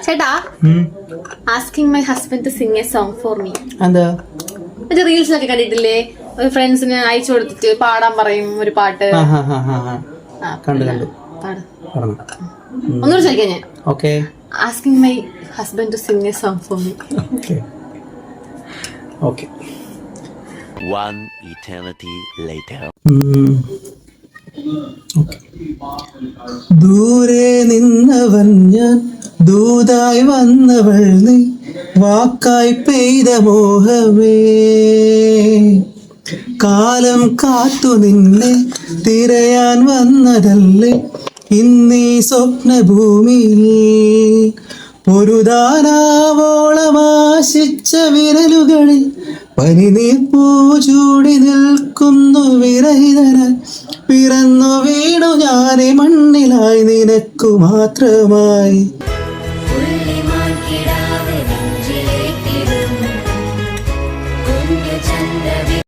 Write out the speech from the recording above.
ചേട്ടാ, asking my husband to sing a song for me. എന്താ മറ്റേ റീൽസിലൊക്കെ കണ്ടിട്ടില്ലേ, ഒരു ഫ്രണ്ട്സിന് അയച്ചു കൊടുത്തിട്ട് പാടാൻ പറയും ഒരു പാട്ട്. കണ്ടു പാട്. പറഞ്ഞു. ഒന്നുകൂടി ചോദിക്കാം ഞാൻ. Okay. Asking my husband to sing a song for me. Okay. One eternity later. ദൂരെ നിന്നവൻ ഞാൻ, ദൂതായി വന്നവൾ നീ, വാക്കായി പെയ്ത മോഹമേ. കാലം കാത്തു നിന്നെ തിരയാൻ വന്നതല്ലേ ഇന്നീ സ്വപ്നഭൂമിയിൽ. പൊരുതാനാവോളം ആശിച്ച വിരലുകളിൽ പനിനീർ പൂ ചൂടി നിൽക്കുന്നു വിരഹിതനായി. പിറന്നു വീണു ഞാനീ മണ്ണിലായി നിനക്കു മാത്രമായി.